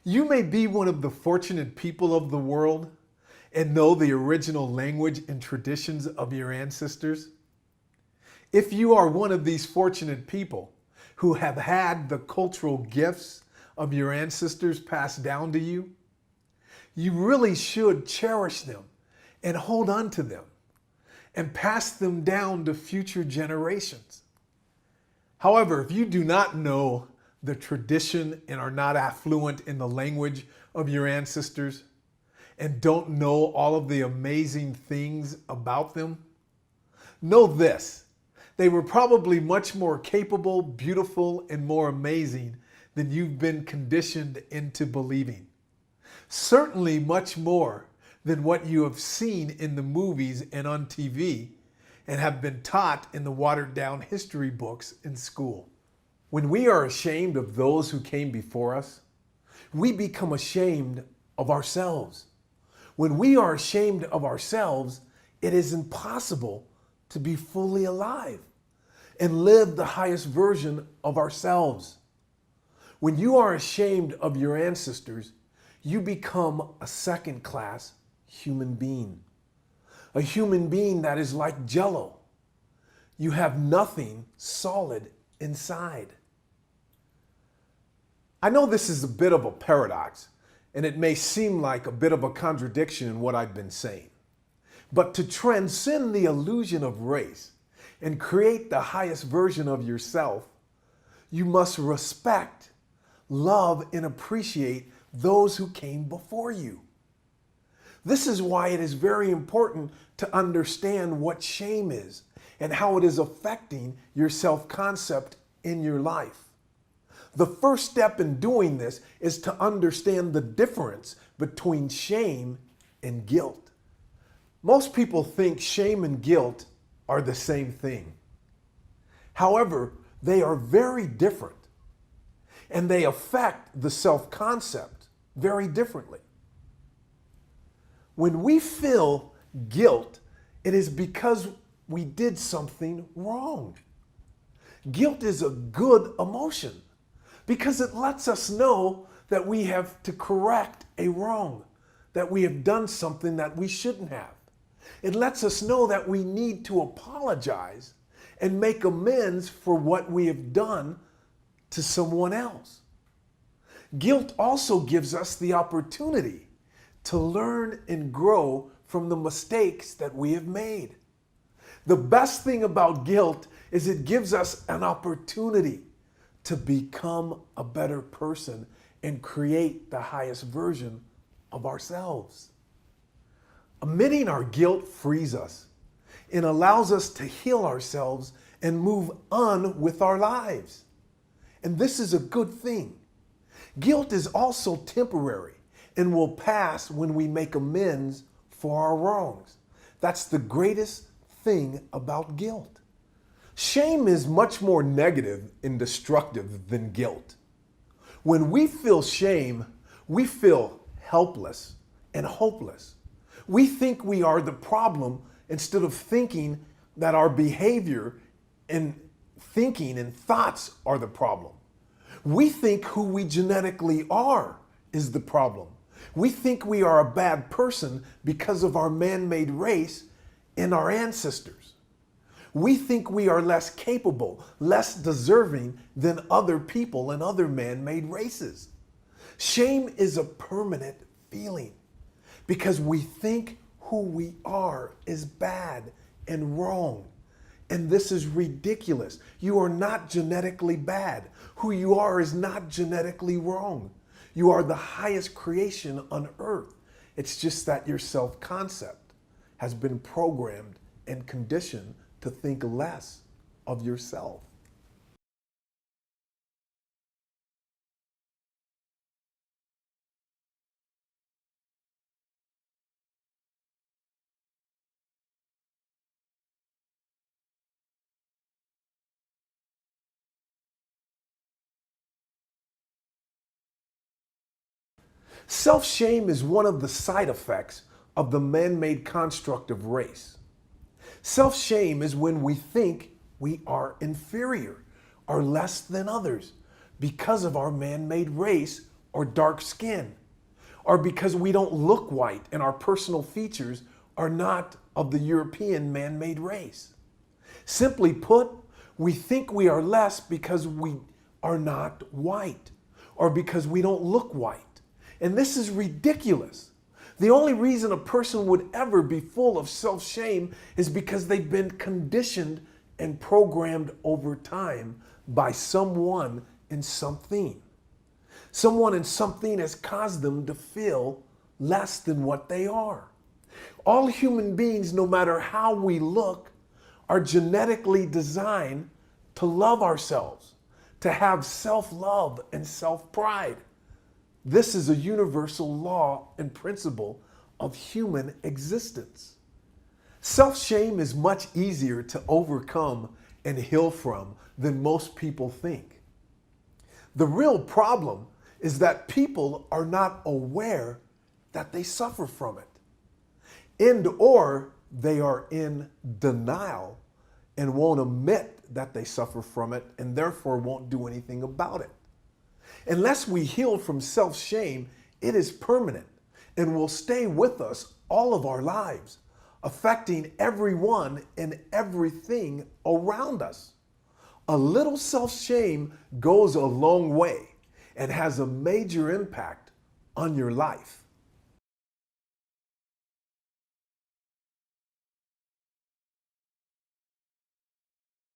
You may be one of the fortunate people of the world and know the original language and traditions of your ancestors. If you are one of these fortunate people who have had the cultural gifts of your ancestors passed down to you, you really should cherish them and hold on to them and pass them down to future generations. However, if you do not know the tradition and are not affluent in the language of your ancestors and don't know all of the amazing things about them, know this: they were probably much more capable, beautiful, and more amazing than you've been conditioned into believing. Certainly much more than what you have seen in the movies and on TV and have been taught in the watered down history books in school. When we are ashamed of those who came before us, we become ashamed of ourselves. When we are ashamed of ourselves, it is impossible to be fully alive and live the highest version of ourselves. When you are ashamed of your ancestors, you become a second-class human being. A human being that is like Jell-O. You have nothing solid inside. I know this is a bit of a paradox, and it may seem like a bit of a contradiction in what I've been saying. But to transcend the illusion of race and create the highest version of yourself, you must respect, love, and appreciate those who came before you. This is why it is very important to understand what shame is and how it is affecting your self-concept in your life. The first step in doing this is to understand the difference between shame and guilt. Most people think shame and guilt are the same thing. However, they are very different, and they affect the self-concept very differently. When we feel guilt, it is because we did something wrong. Guilt is a good emotion because it lets us know that we have to correct a wrong, that we have done something that we shouldn't have. It lets us know that we need to apologize and make amends for what we have done to someone else. Guilt also gives us the opportunity to learn and grow from the mistakes that we have made. The best thing about guilt is it gives us an opportunity to become a better person and create the highest version of ourselves. Admitting our guilt frees us and allows us to heal ourselves and move on with our lives. And this is a good thing. Guilt is also temporary and will pass when we make amends for our wrongs. That's the greatest thing about guilt. Shame is much more negative and destructive than guilt. When we feel shame, we feel helpless and hopeless. We think we are the problem instead of thinking that our behavior and thinking and thoughts are the problem. We think who we genetically are is the problem. We think we are a bad person because of our man-made race and our ancestors. We think we are less capable, less deserving than other people and other man-made races. Shame is a permanent feeling because we think who we are is bad and wrong. And this is ridiculous. You are not genetically bad. Who you are is not genetically wrong. You are the highest creation on earth. It's just that your self-concept has been programmed and conditioned to think less of yourself. Self-shame is one of the side effects of the man-made construct of race. Self-shame is when we think we are inferior or less than others because of our man-made race or dark skin, or because we don't look white and our personal features are not of the European man-made race. Simply put, we think we are less because we are not white or because we don't look white. And this is ridiculous. The only reason a person would ever be full of self-shame is because they've been conditioned and programmed over time by someone and something. Someone and something has caused them to feel less than what they are. All human beings, no matter how we look, are genetically designed to love ourselves, to have self-love and self-pride. This is a universal law and principle of human existence. Self-shame is much easier to overcome and heal from than most people think. The real problem is that people are not aware that they suffer from it, or they are in denial and won't admit that they suffer from it and therefore won't do anything about it. Unless we heal from self-shame, it is permanent and will stay with us all of our lives, affecting everyone and everything around us. A little self-shame goes a long way and has a major impact on your life.